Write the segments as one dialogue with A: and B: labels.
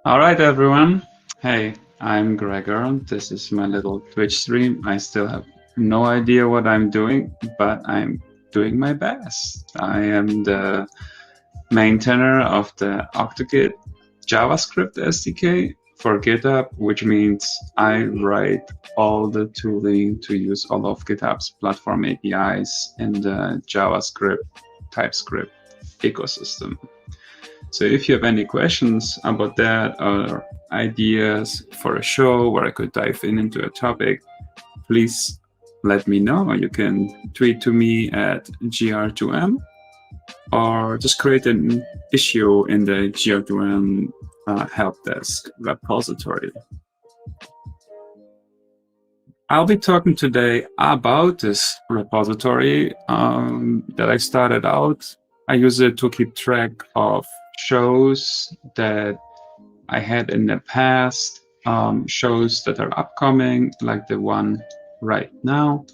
A: All right, everyone. Hey, I'm Gregor. This is my little Twitch stream. I still have no idea what I'm doing, but I'm doing my best. I am the maintainer of the OctoGit JavaScript SDK for GitHub, which means I write all the tooling to use all of GitHub's platform APIs in the JavaScript, TypeScript ecosystem. So if you have any questions about that or ideas for a show where I could dive into a topic, please let me know. You can tweet to me at gr2m or just create an issue in the gr2m help desk repository. I'll be talking today about this repository that I started out. I use it to keep track of shows that I had in the past, shows that are upcoming, like the one right now,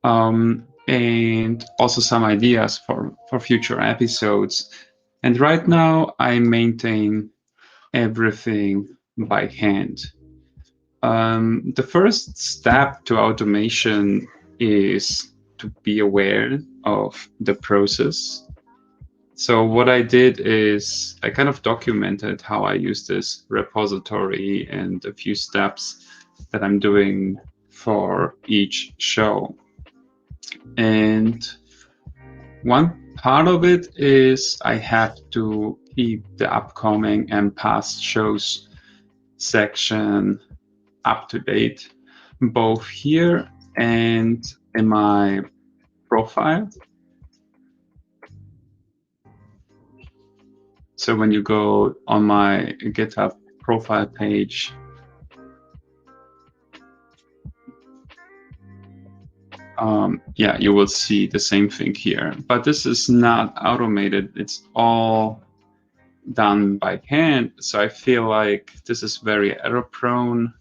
A: and also some ideas for future episodes. And right now, I maintain everything by hand. The first step to automation is to be aware of the process. So what I did is I kind of documented how I use this repository and a few steps that I'm doing for each show. And one part of it is I have to keep the upcoming and past shows section up to date, both here and in my profile. So when you go on my GitHub profile page, yeah, you will see the same thing here. But this is not automated. It's all done by hand. So I feel like this is very error prone.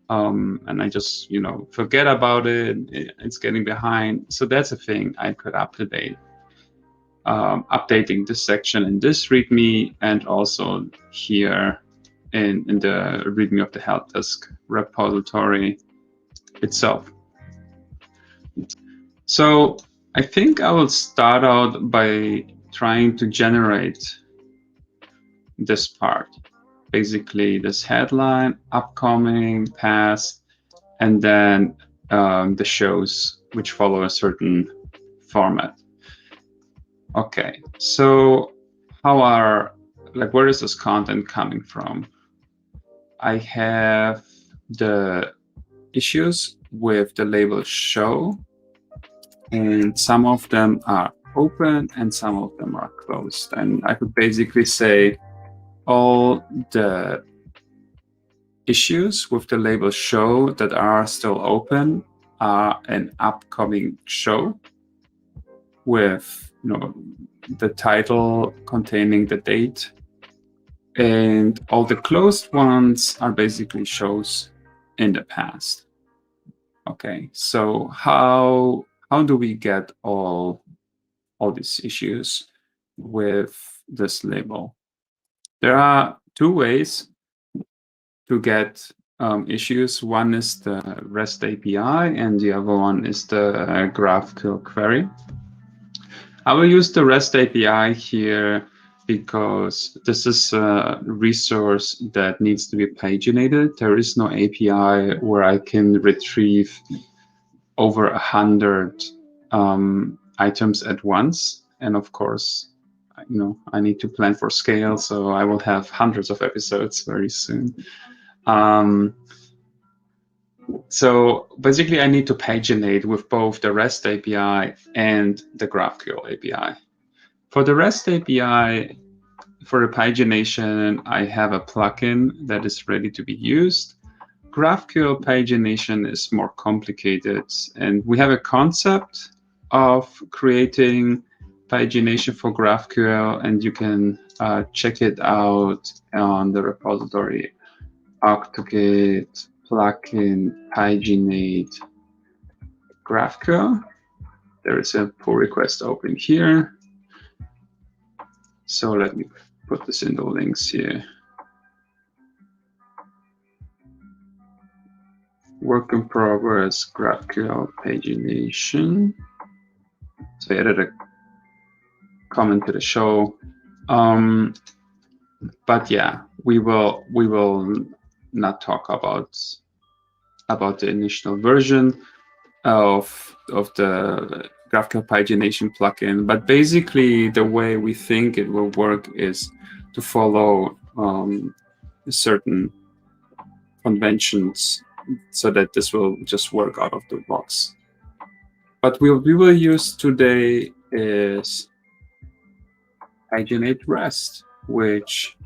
A: And I just, forget about it. It's getting behind. So that's a thing I could update. Updating this section in this README and also here in the README of the helpdesk repository itself. So I think I will start out by trying to generate this part. Basically, this headline, upcoming, past, and then the shows which follow a certain format. Okay, so where is this content coming from? I have the issues with the label show, and some of them are open and some of them are closed. And I could basically say all the issues with the label show that are still open are an upcoming show with the title containing the date, and all the closed ones are basically shows in the past. Okay, so how do we get all these issues with this label? There are two ways to get issues. One is the REST API, and the other one is the GraphQL query. I will use the REST API here because this is a resource that needs to be paginated. There is no API where I can retrieve over 100 items at once. And of course, I need to plan for scale, so I will have hundreds of episodes very soon. So basically, I need to paginate with both the REST API and the GraphQL API. For the REST API, for the pagination, I have a plugin that is ready to be used. GraphQL pagination is more complicated, and we have a concept of creating pagination for GraphQL, and you can check it out on the repository OctoGit plugin paginate GraphQL. There is a pull request open here. So let me put this in the links here. work in progress, GraphQL pagination. So I added a comment to the show. But yeah, we will not talk about the initial version of the GraphQL pagination plugin. But basically, the way we think it will work is to follow certain conventions so that this will just work out of the box. But what we will use today is paginate rest, which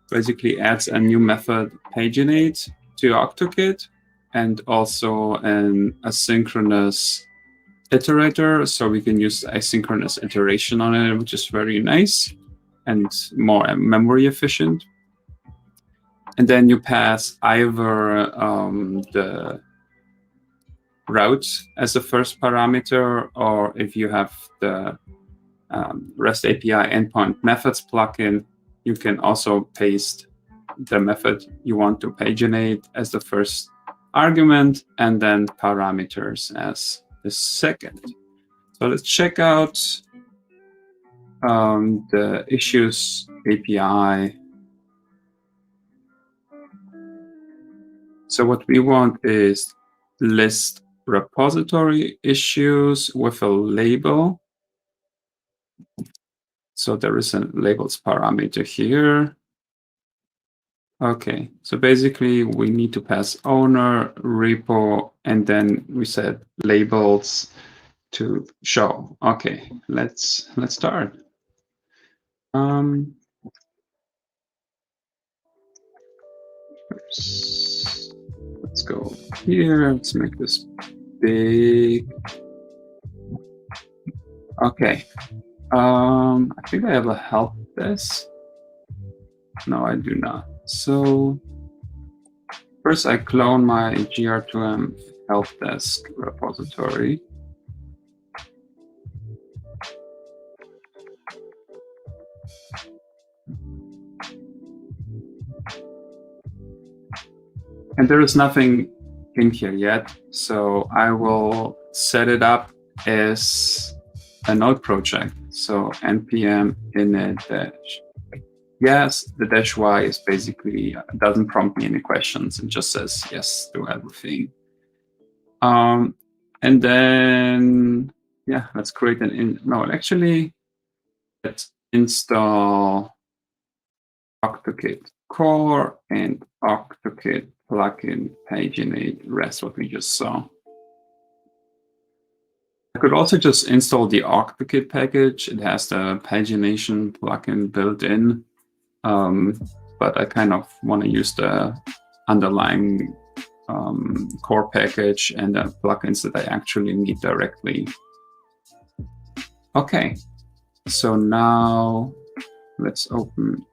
A: basically adds a new method, paginate, to OctoKit, and also an asynchronous iterator, so we can use asynchronous iteration on it, which is very nice and more memory efficient. And then you pass either the route as the first parameter, or if you have the REST API endpoint methods plugin, you can also paste the method you want to paginate as the first argument, and then parameters as the second. So let's check out the issues API. So what we want is list repository issues with a label. So there is a labels parameter here. Okay, so basically we need to pass owner, repo, and then we set labels to show. Okay, let's start. Let's go here. Let's make this big. Okay. I think I have a help desk. No, I do not. So first I clone my gr2m help desk repository. And there is nothing in here yet, so I will set it up as a node project. So npm init dash. Yes, the dash y is basically doesn't prompt me any questions. It just says yes to everything. And then yeah, let's create let's install OctoKit core and OctoKit plugin paginate rest, what we just saw. I could also just install the OctoKit package. It has the pagination plugin built in, but I kind of want to use the underlying core package and the plugins that I actually need directly. Okay, so now let's open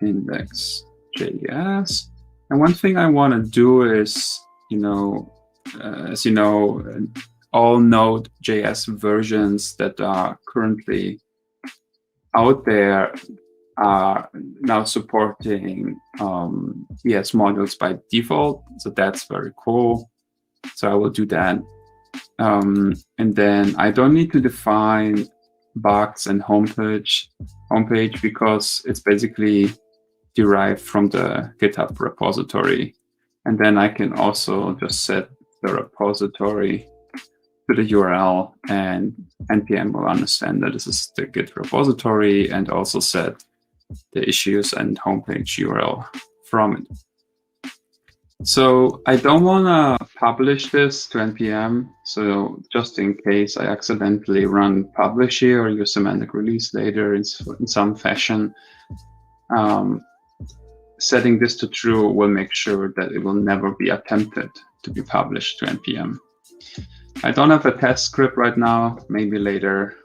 A: index.js. And one thing I want to do is, as you know, all Node.js versions that are currently out there are now supporting ES modules by default. So that's very cool. So I will do that. And then I don't need to define box and homepage because it's basically derived from the GitHub repository. And then I can also just set the repository to the URL, and npm will understand that this is the Git repository and also set the issues and homepage URL from it. So I don't want to publish this to npm. So just in case I accidentally run publish here or use semantic release later in some fashion, setting this to true will make sure that it will never be attempted to be published to npm. I don't have a test script right now, maybe later.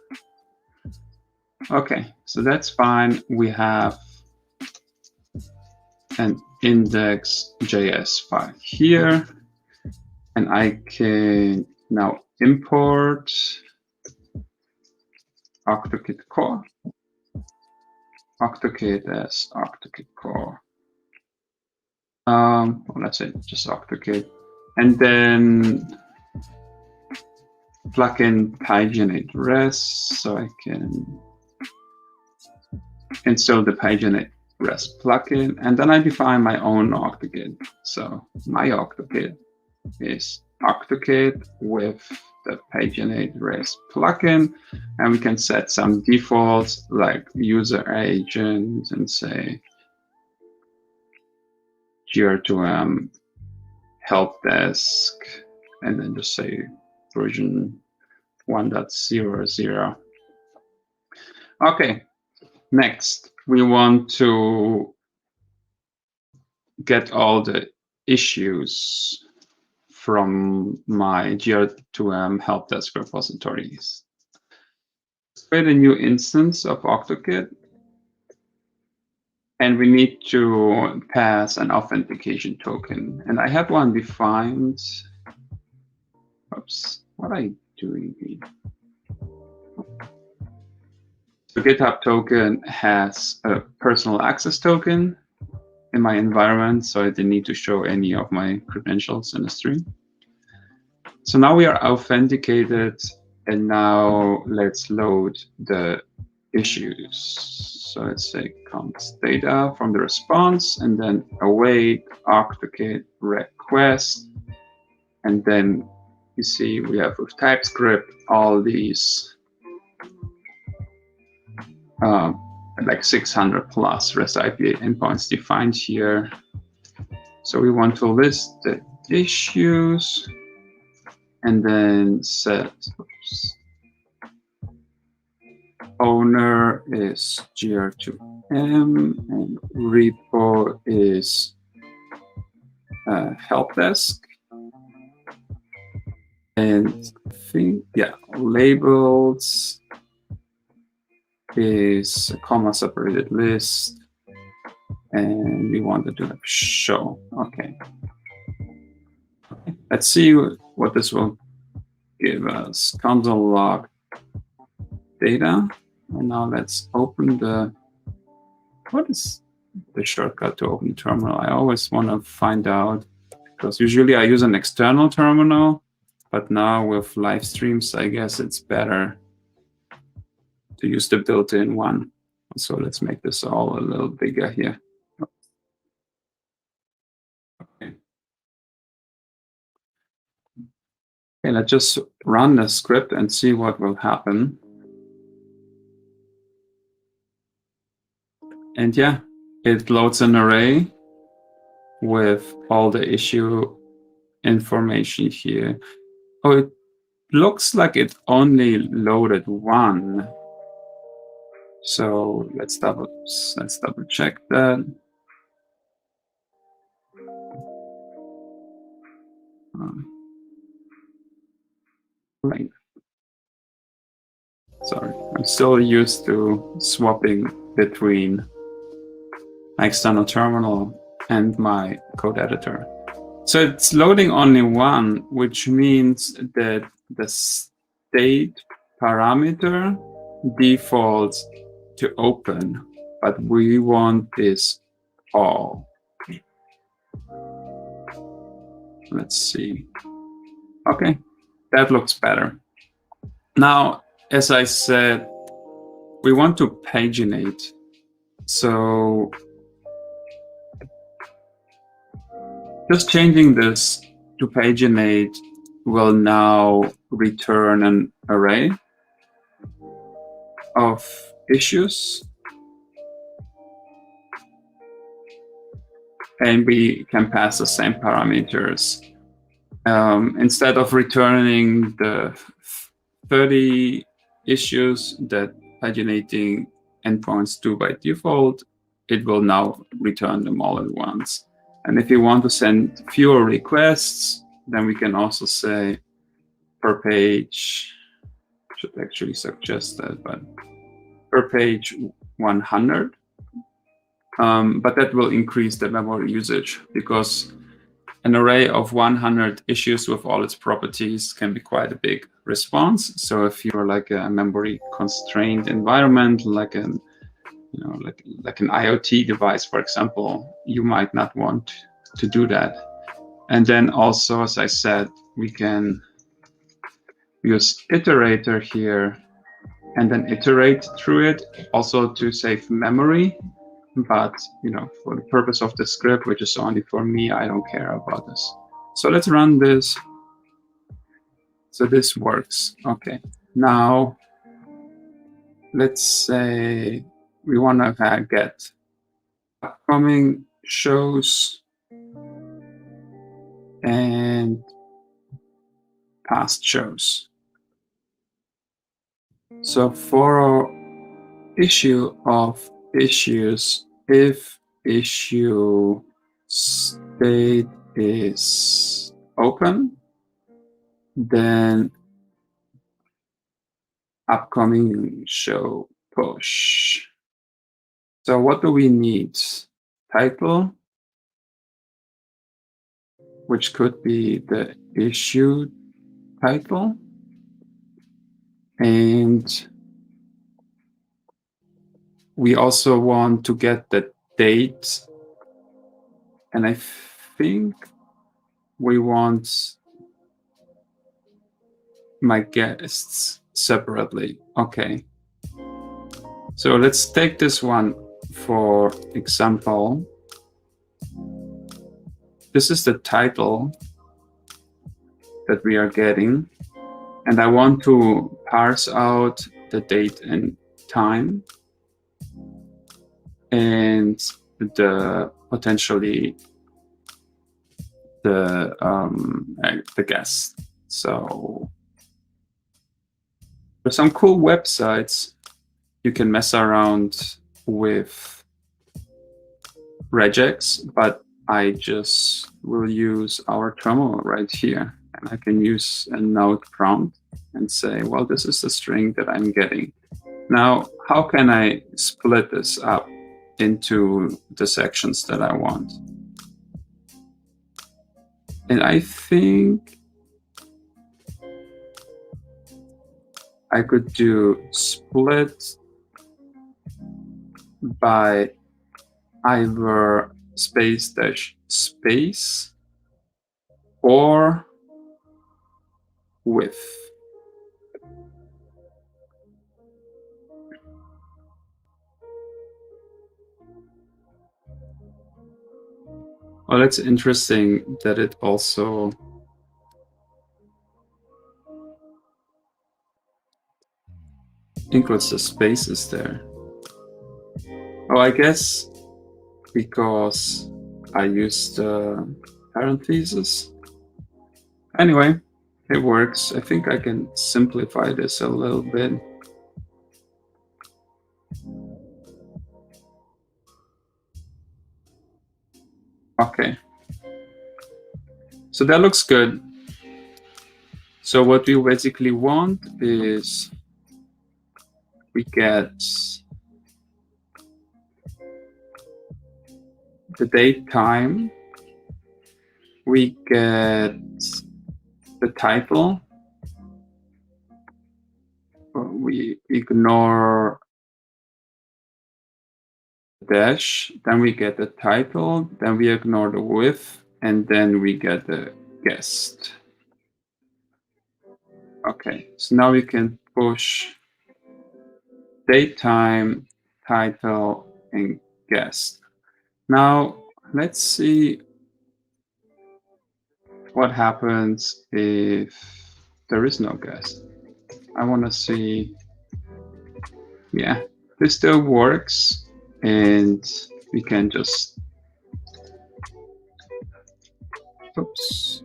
A: Okay, so that's fine. We have an index.js file here, and I can now import OctoKit core. OctoKit as OctoKit core. Let's say just OctoKit. and then plug in paginate rest, so I can install the paginate rest plugin, and then I define my own octokit. So my octokit is octokit with the paginate rest plugin, and we can set some defaults like user agent and say gr2m helpdesk, and then just say version 1.00. Okay, next we want to get all the issues from my gr2m helpdesk repositories. Create a new instance of octokit, and we need to pass an authentication token. And I have one defined. Oops, what am I doing here? The GitHub token has a personal access token in my environment, so I didn't need to show any of my credentials in the stream. So now we are authenticated, and now let's load the issues. So let's say const data from the response, and then await octokit request, and then you see we have with TypeScript all these like 600 plus REST API endpoints defined here. So we want to list the issues and then set owner is gr2m and repo is helpdesk. And I think, yeah, labels is a comma separated list, and we want to do a show. Okay. Let's see what this will give us. Console log data. And now let's open the, what is the shortcut to open the terminal? I always want to find out, because usually I use an external terminal, but now with live streams, I guess it's better to use the built-in one. So let's make this all a little bigger here. Okay. Okay, let's just run the script and see what will happen. And yeah, it loads an array with all the issue information here. Oh, it looks like it only loaded one. So let's double check that. Right. Sorry, I'm still used to swapping between my external terminal and my code editor. So it's loading only one, which means that the state parameter defaults to open, but we want this all. Let's see. Okay, that looks better. Now, as I said, we want to paginate. So just changing this to paginate will now return an array of issues. And we can pass the same parameters. Instead of returning the 30 issues that paginating endpoints do by default, it will now return them all at once. And if you want to send fewer requests, then we can also say per page, should actually suggest that, but per page 100. But that will increase the memory usage, because an array of 100 issues with all its properties can be quite a big response. So if you're like a memory constrained environment, like an like an IoT device, for example, you might not want to do that. And then also, as I said, we can use iterator here and then iterate through it, also to save memory. But for the purpose of the script, which is only for me, I don't care about this. So let's run this. So this works. Okay. Now let's say we want to get upcoming shows and past shows. So for our issue of issues, if issue state is open, then upcoming show push. So what do we need? Title, which could be the issue title, and we also want to get the date, and I think we want my guests separately. Okay. So let's take this one for example. This is the title that we are getting, and I want to parse out the date and time and the potentially the guest. So there's some cool websites you can mess around with regex, but I just will use our terminal right here, and I can use a node prompt and say, well, this is the string that I'm getting. Now, how can I split this up into the sections that I want? And I think I could do split by either space dash space or width. Well, it's interesting that it also includes the spaces there. Oh, I guess because I used parentheses. Anyway, it works. I think I can simplify this a little bit. Okay. So that looks good. So what we basically want is we get the date time, we get the title, we ignore dash, then we get the title, then we ignore the width, and then we get the guest. Okay, so now we can push date, time, title, and guest. Now let's see what happens if there is no guest. I want to see, yeah, this still works, and we can just, oops.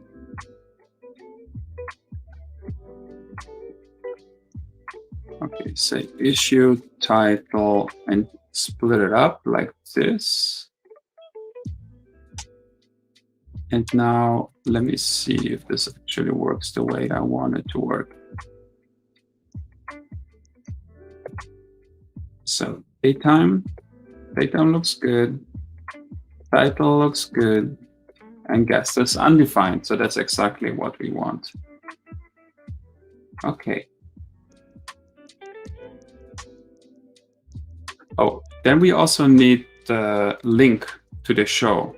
A: Okay, say issue, title, and split it up like this. And now let me see if this actually works the way I want it to work. So daytime looks good, title looks good, and guest is undefined. So that's exactly what we want. Okay. Oh, then we also need the link to the show.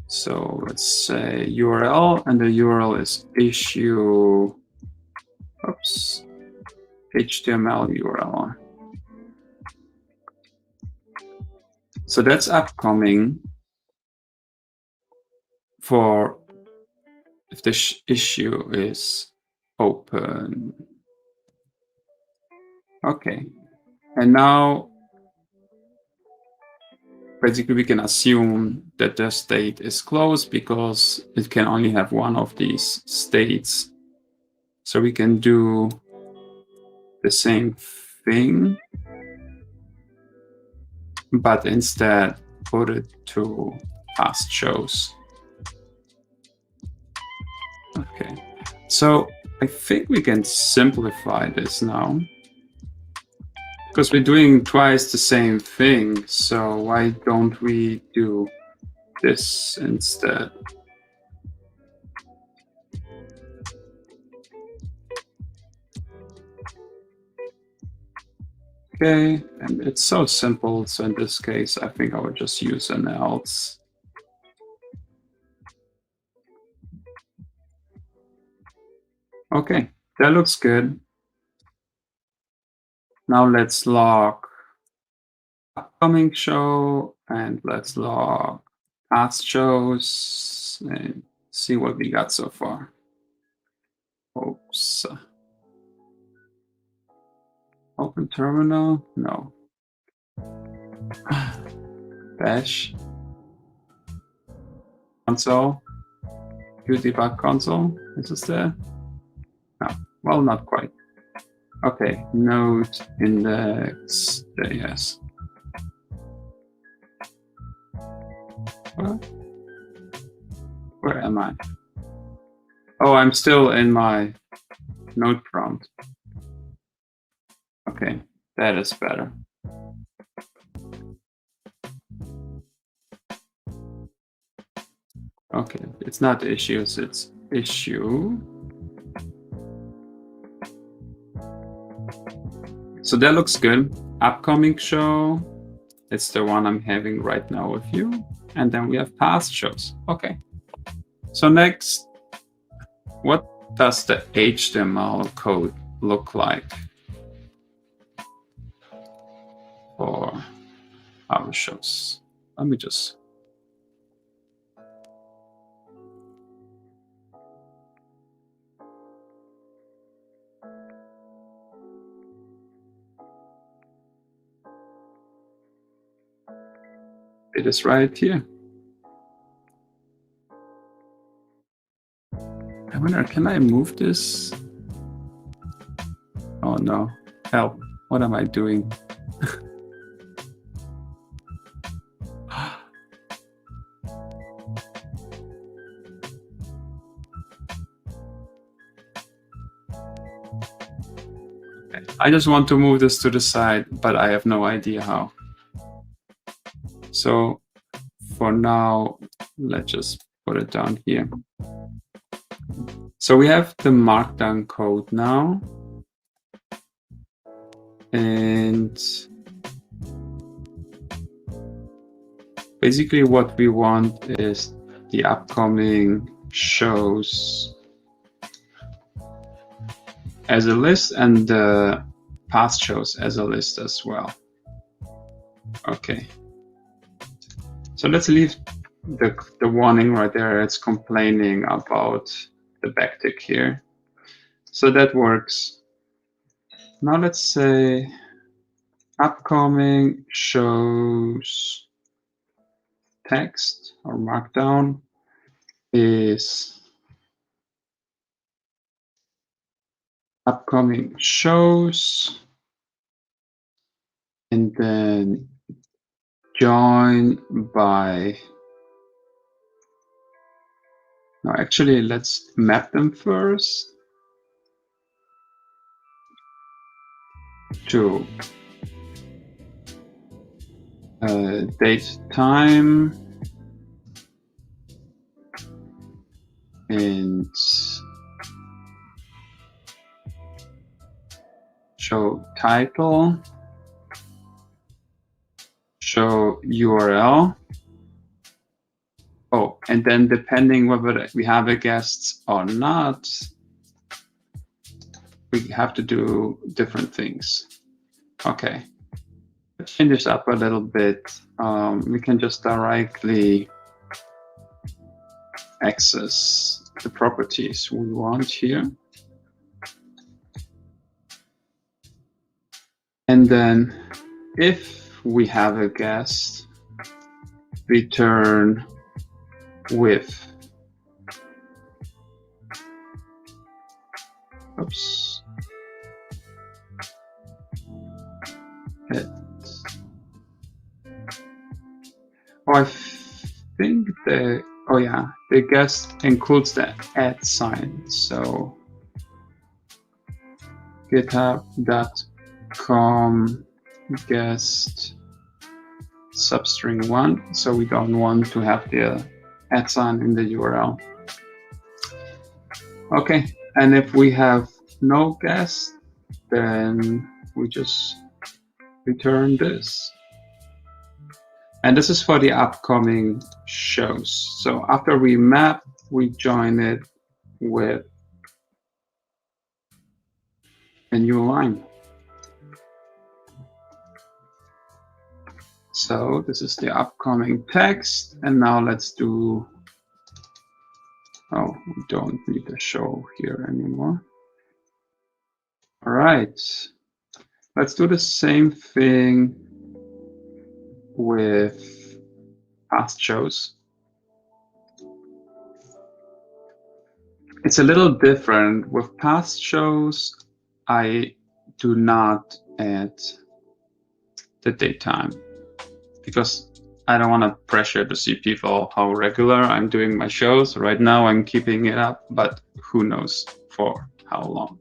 A: So let's say URL, and the URL is issue, oops, HTML URL. So that's upcoming for if the issue is open. Okay, and now basically we can assume that the state is closed because it can only have one of these states. So we can do the same thing, but instead put it to past shows. Okay, so I think we can simplify this now, because we're doing twice the same thing. So why don't we do this instead? Okay, and it's so simple. So in this case, I think I would just use an else. Okay, that looks good. Now let's log upcoming show, and let's log past shows and see what we got so far. Oops. Open terminal? No. Bash. Console. Debug console. Is this there? No. Well, not quite. Okay. Node index.js. What? Where am I? Oh, I'm still in my node prompt. Okay, that is better. Okay, it's not issues, it's issue. So that looks good. Upcoming show, it's the one I'm having right now with you. And then we have past shows. Okay. So next, what does the HTML code look like for our shows? Let me just it is right here. I wonder, can I move this? Oh no, help. What am I doing? I just want to move this to the side, but I have no idea how. So for now, let's just put it down here. So we have the markdown code now. And basically what we want is the upcoming shows as a list and the past shows as a list as well. Okay. So let's leave the warning right there. It's complaining about the backtick here. So that works. Now let's say upcoming shows text or markdown is upcoming shows, and then join by, no, actually let's map them first to date, time, and show title, show URL, Oh, and then depending whether we have a guest or not, we have to do different things. Okay, let's change this up a little bit. We can just directly access the properties we want here. And then if we have a guest, return with. Oops. Oh, I think the guest includes the @ sign. So github.com guest substring 1. So we don't want to have the @ sign in the URL. Okay, and if we have no guest, then we just return this. And this is for the upcoming shows. So after we map, we join it with a new line. So this is the upcoming text. And now let's do, oh, we don't need the show here anymore. All right, let's do the same thing with past shows. It's a little different. With past shows, I do not add the date time because I don't want to pressure to see people how regular I'm doing my shows. Right now I'm keeping it up, but who knows for how long.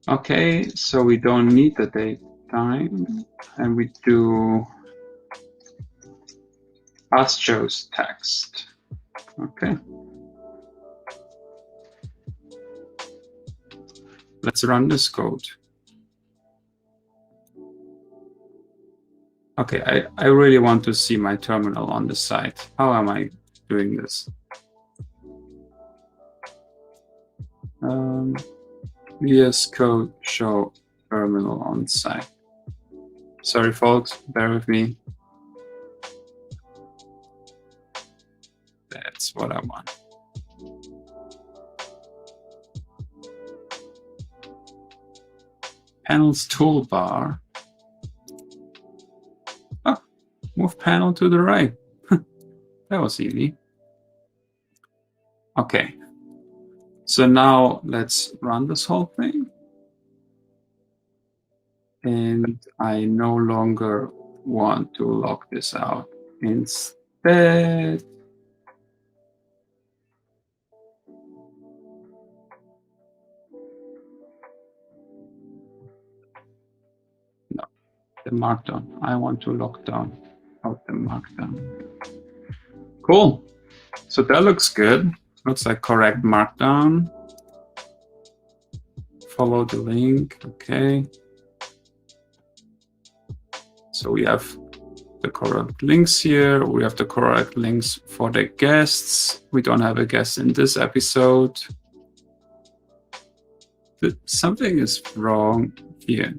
A: Okay, so we don't need the date time, and we do past shows text. Okay. Let's run this code. Okay, I really want to see my terminal on the side. How am I doing this? VS Code show terminal on site. Sorry, folks, bear with me. That's what I want. Panels toolbar. Oh, move panel to the right. That was easy. Okay. So now let's run this whole thing. And I no longer want to log this out. Instead, no, the markdown. I want to log down out the markdown. Cool. So that looks good. Looks like correct markdown. Follow the link. Okay. So we have the correct links here. We have the correct links for the guests. We don't have a guest in this episode. Something is wrong here.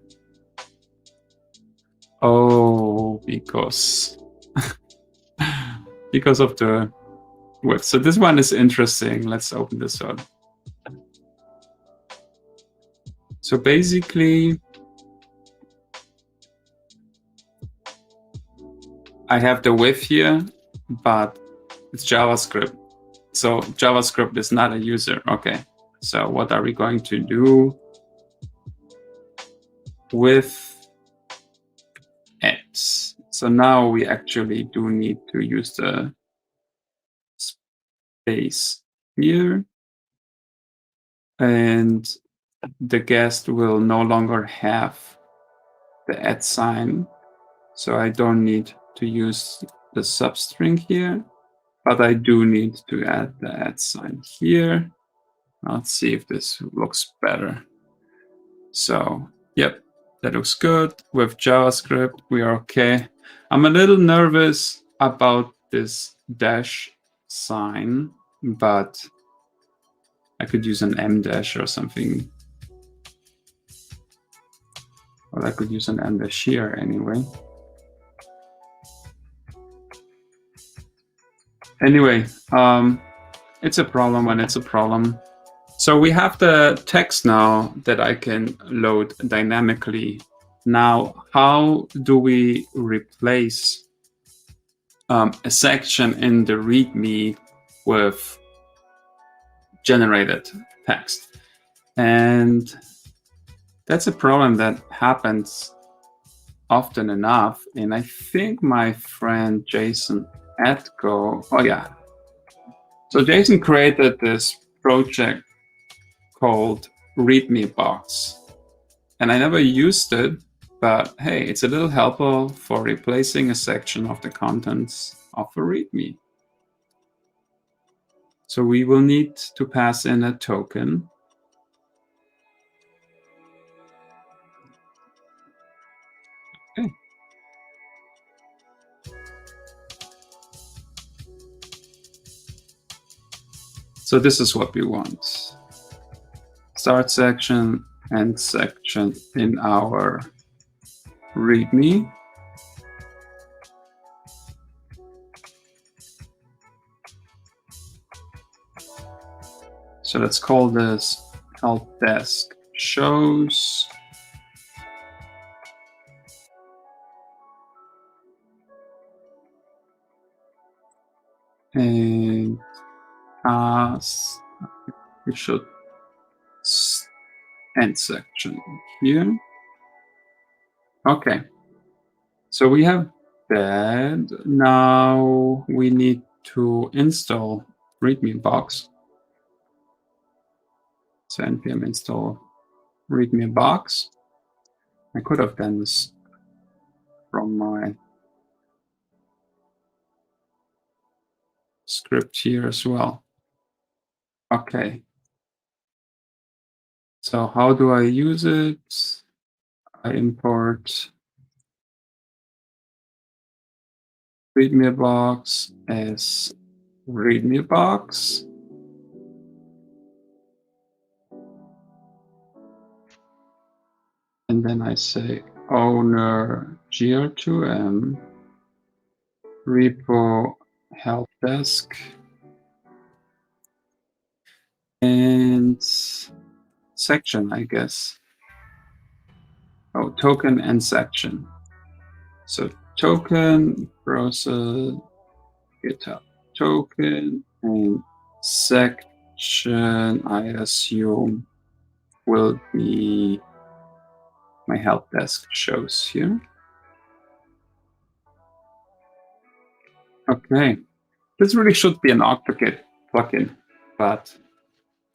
A: Oh, because of the width. So this one is interesting. Let's open this up. So basically, I have the width here, but it's JavaScript. So JavaScript is not a user. Okay. So what are we going to do with X? So now we actually do need to use the space here. And the guest will no longer have the @ sign. So I don't need to use the substring here, but I do need to add the @ sign here. Let's see if this looks better. So, yep, that looks good. With JavaScript, we are okay. I'm a little nervous about this dash sign, but I could use an m dash or something. Or I could use an m dash here anyway. Anyway, it's a problem when it's a problem. So we have the text now that I can load dynamically. Now, how do we replace a section in the README with generated text? And that's a problem that happens often enough. And I think my friend Jason Atko, oh yeah. So Jason created this project called readme box. And I never used it, but hey, it's a little helpful for replacing a section of the contents of a readme. So we will need to pass in a token. Okay. So this is what we want. Start section, end section in our README. So let's call this helpdesk shows. And pass, we should end section here. Okay, so we have that. Now we need to install readme box. So npm install readme box. I could have done this from my script here as well. Okay. So how do I use it? I import readme box as readme box. And then I say owner gr2m repo helpdesk and section, I guess. Oh, token and section. So token, browser, GitHub token, and section, I assume, will be my helpdesk shows here. Okay, this really should be an Octokit plugin, but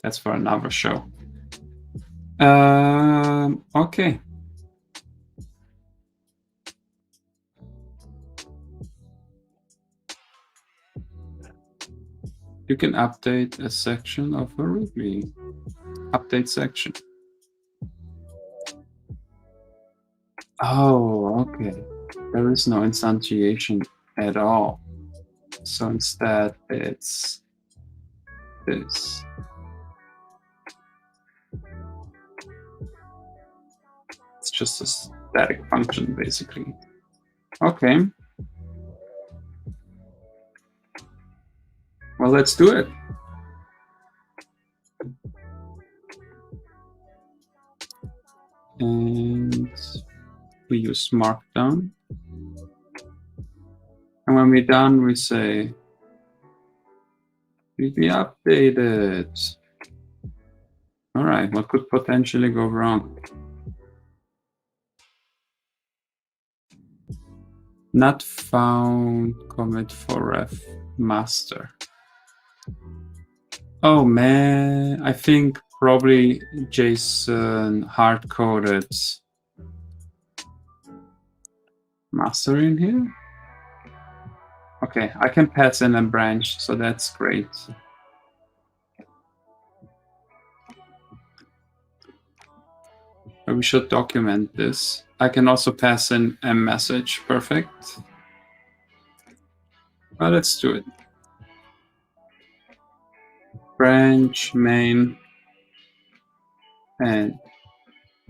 A: that's for another show. Okay. You can update a section of a README. Update section. Oh, okay. There is no instantiation at all. So instead, it's this. It's just a static function, basically. Okay. Well, let's do it. And we use Markdown. And when we're done, we say, "Will be updated." All right, what could potentially go wrong? Not found commit for ref master. Oh man, I think probably Jason hard-coded master in here. Okay, I can pass in a branch, so that's great. But we should document this. I can also pass in a message. Perfect. Well, let's do it. branch main and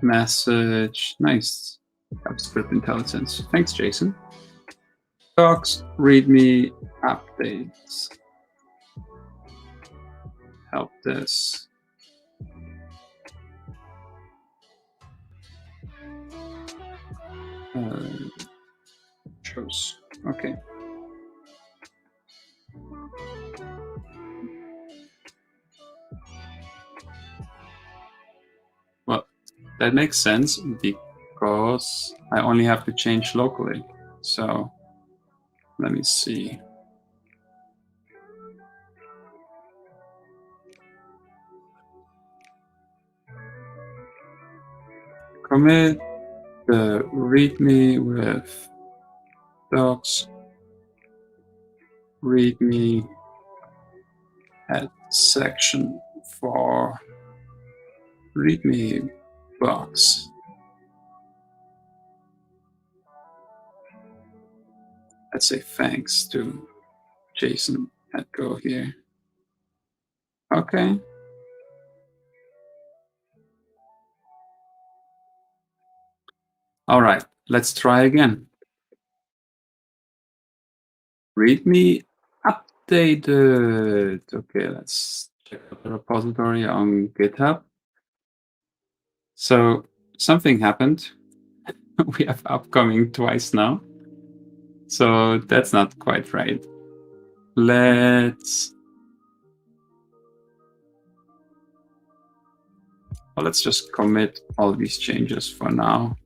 A: message. Nice. JavaScript intelligence. Thanks, Jason. Docs, readme, updates. Help this. Shows. Okay. Well, that makes sense because I only have to change locally. So let me see. Commit the readme with docs readme add section for readme box. Let's say thanks to Jason at Go here. Okay. All right, let's try again. README updated. Okay, let's check out the repository on GitHub. So something happened. We have upcoming twice now. So that's not quite right. Let's just commit all these changes for now.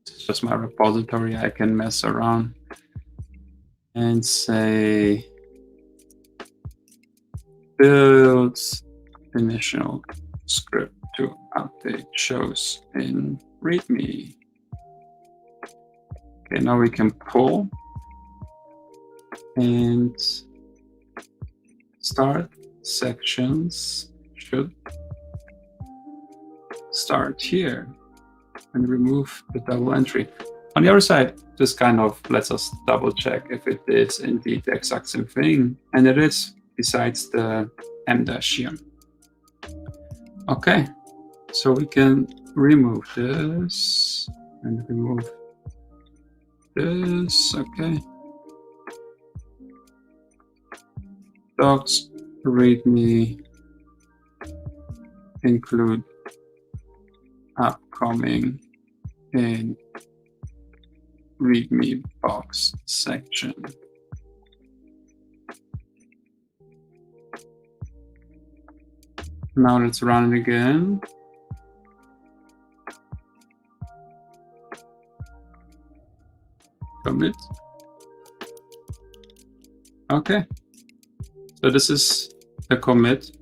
A: It's just my repository. I can mess around and say build initial script to update shows in README. Okay, now we can pull and start sections should start here and remove the double entry. On the other side, this kind of lets us double check if it is indeed the exact same thing, and it is, besides the m dash here. Okay, so we can remove this and remove this. Okay. Docs readme include upcoming in readme box section. Now let's run it again. Commit. Okay. So this is the commit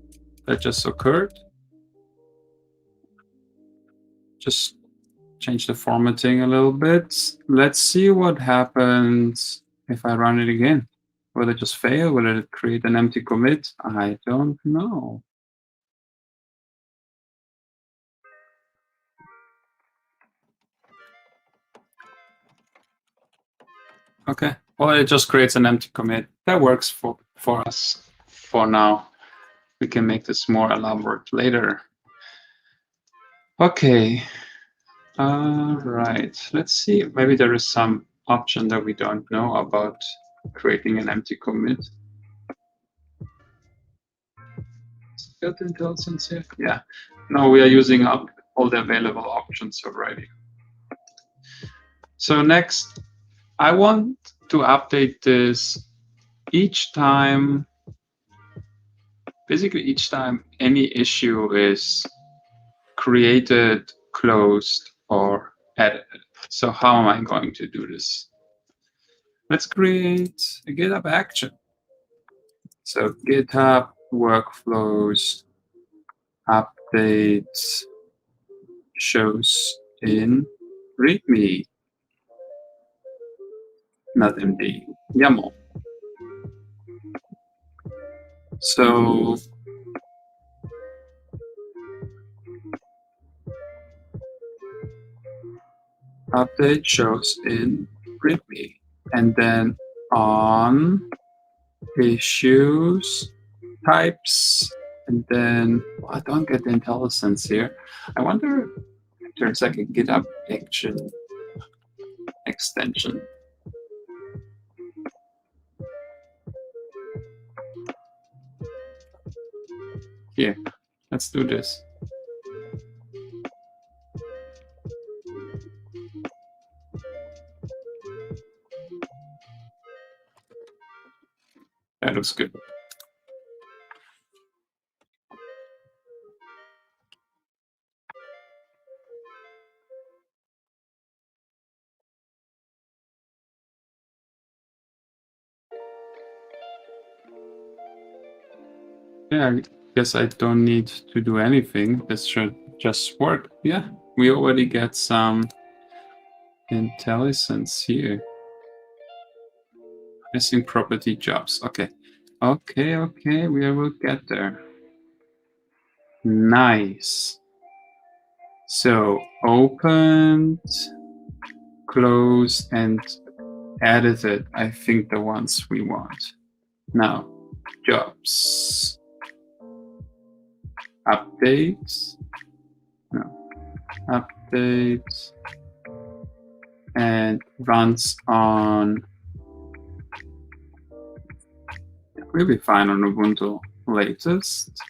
A: that just occurred. Just change the formatting a little bit. Let's see what happens if I run it again. Will it just fail? Will it create an empty commit? I don't know. Okay, well, it just creates an empty commit. That works for us for now. We can make this more elaborate later. Okay, all right. Let's see. Maybe there is some option that we don't know about creating an empty commit. Got intelligence here? Yeah. No, we are using up all the available options already. So next, I want to update this each time. Basically, each time any issue is created, closed, or edited. So how am I going to do this? Let's create a GitHub action. So GitHub workflows updates shows in README, not MD, YAML. So update shows in README, and then on issues types And then I don't get the IntelliSense here. I wonder if there's like a GitHub action extension. Here, let's do this. That looks good. Yeah, I guess I don't need to do anything. This should just work. Yeah, we already get some IntelliSense here. Missing property jobs. Okay. Okay, we will get there. Nice. So opened, closed, and edited, I think the ones we want. Now, jobs. Updates. No. Updates. And runs on. We'll be fine on Ubuntu latest.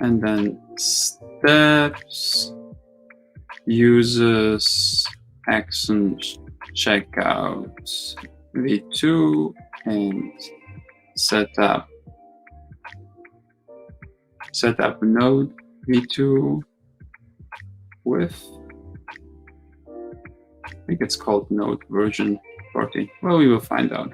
A: And then steps, users, actions, checkout, v2, and set up node v2 with, I think it's called node version 40. Well, we will find out.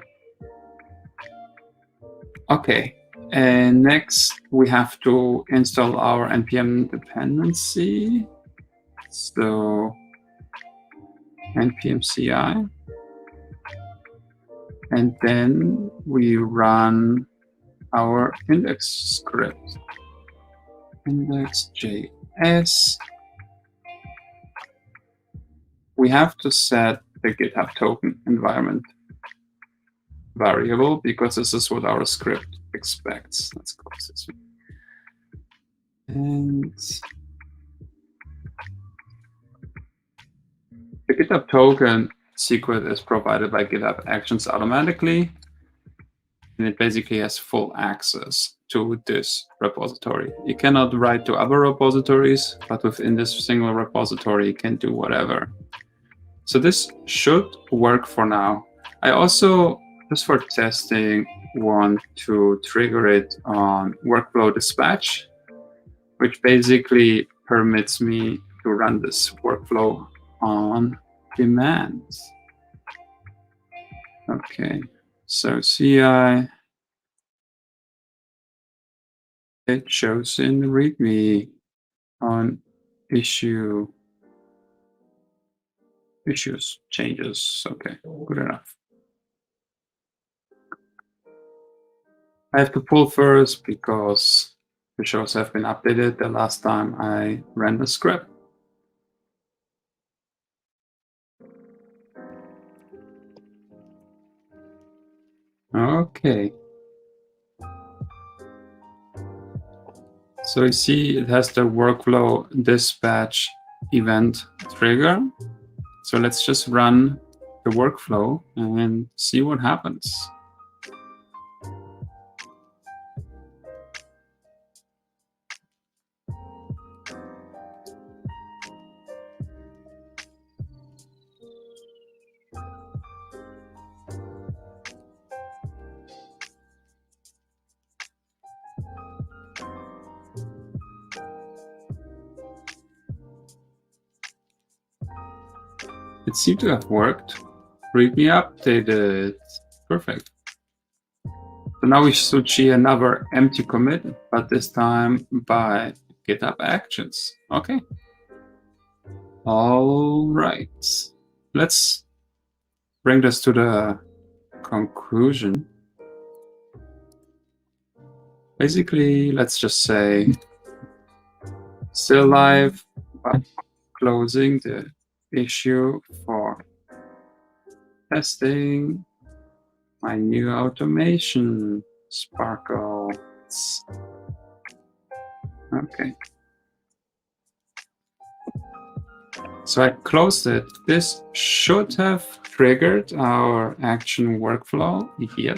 A: Okay, and next we have to install our npm dependency. So npm CI, and then we run our index script, index.js. We have to set the GitHub token environment variable because this is what our script expects. Let's close this one. And the GitHub token secret is provided by GitHub Actions automatically, and it basically has full access to this repository. You cannot write to other repositories, but within this single repository, you can do whatever. So this should work for now. I also, just for testing, want to trigger it on workflow dispatch, which basically permits me to run this workflow on demand. Okay, so CI, it shows in the README on issues, changes. Okay, good enough. I have to pull first because the shows have been updated the last time I ran the script. Okay. So you see it has the workflow dispatch event trigger. So let's just run the workflow and see what happens. It seemed to have worked. README updated. Perfect. So now we should see another empty commit, but this time by GitHub Actions. Okay. All right. Let's bring this to the conclusion. Basically, let's just say still live, but closing the issue for testing my new automation, Sparkle. Okay. So I closed it. This should have triggered our action workflow here.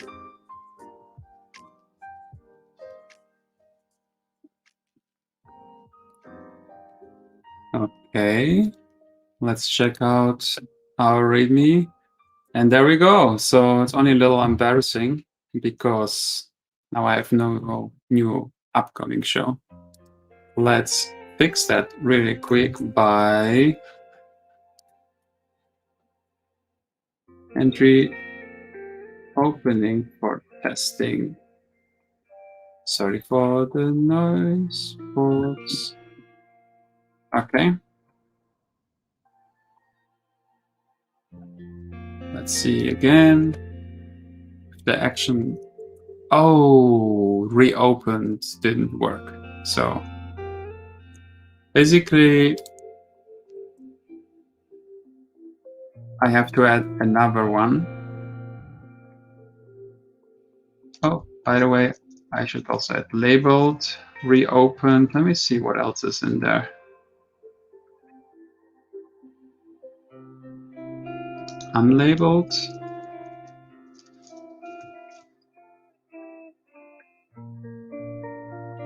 A: Okay, let's check out our README. And there we go. So it's only a little embarrassing because now I have no new upcoming show. Let's fix that really quick by entry opening for testing. Sorry for the noise, folks. Okay. Let's see again. The action, reopened didn't work. So basically, I have to add another one. Oh, by the way, I should also add labeled, reopened. Let me see what else is in there. Unlabeled.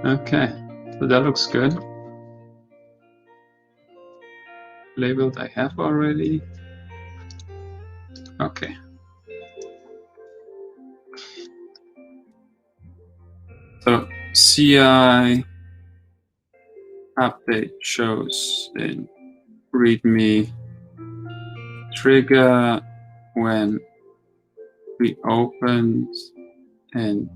A: Okay, so that looks good. Labeled I have already. Okay. So CI update shows in readme trigger when reopened and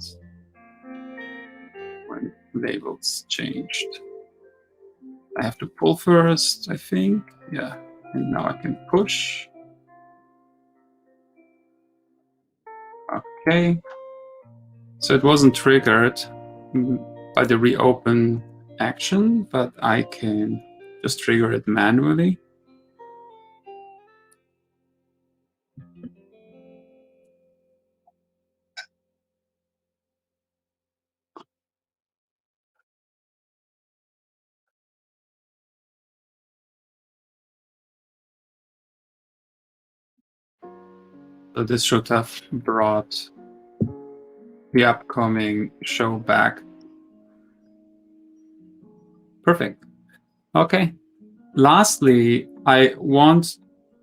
A: when labels changed. I have to pull first, I think. Yeah, and now I can push. Okay. So it wasn't triggered by the reopen action, but I can just trigger it manually. So this should have brought the upcoming show back. Perfect. Okay. Lastly, I want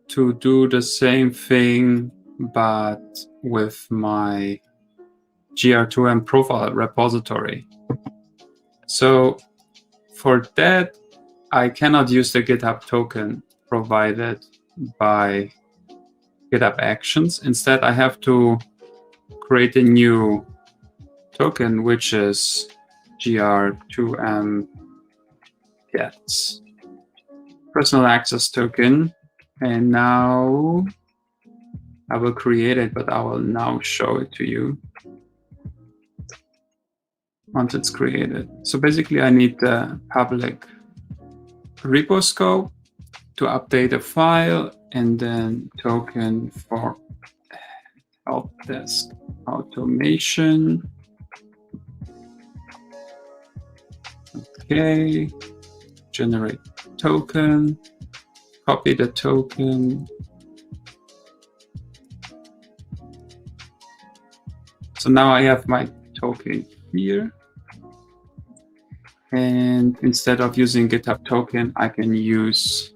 A: to do the same thing, but with my gr2m profile repository. So for that, I cannot use the GitHub token provided by GitHub Actions. Instead, I have to create a new token, which is gr2m gets personal access token. And now I will create it, but I will now show it to you once it's created. So basically, I need the public repo scope to update a file, and then token for helpdesk automation. Okay, generate token, copy the token. So now I have my token here. And instead of using GitHub token, I can use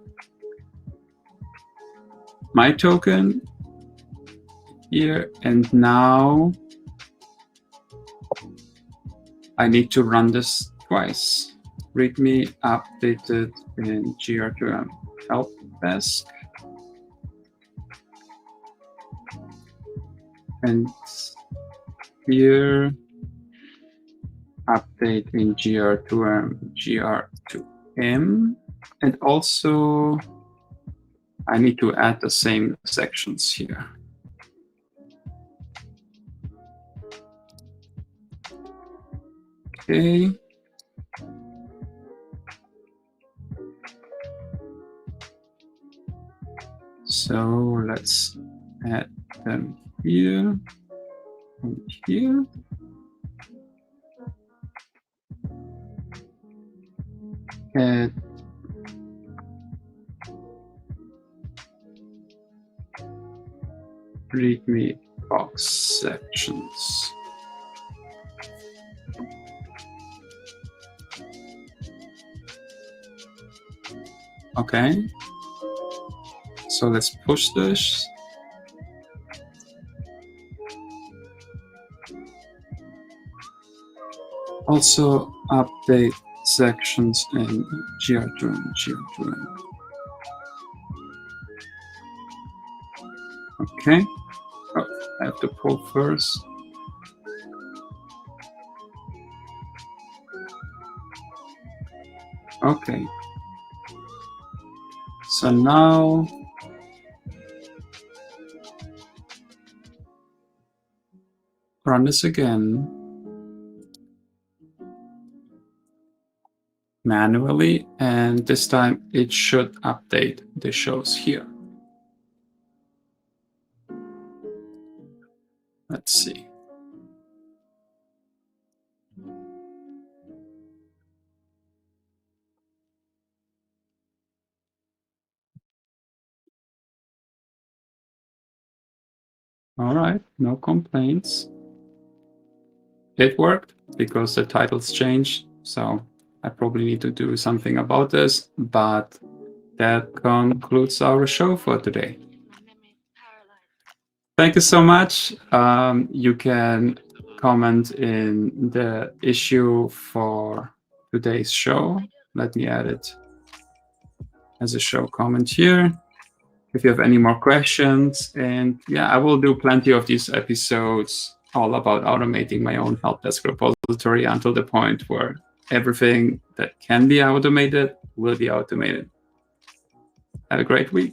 A: my token here. And now I need to run this twice. README updated in gr2m helpdesk. And here, update in gr2m gr2m. And also, I need to add the same sections here. Okay. So let's add them here and here. add readme box sections. Okay, so let's push this. Also update sections in gr2m. Okay, oh, I have to pull first. Okay, so now run this again manually, and this time it should update the shows here. Let's see. All right, no complaints. It worked because the titles changed, so I probably need to do something about this, but that concludes our show for today. Thank you so much. You can comment in the issue for today's show. Let me add it as a show comment here. If you have any more questions, and yeah, I will do plenty of these episodes all about automating my own help desk repository until the point where everything that can be automated will be automated. Have a great week.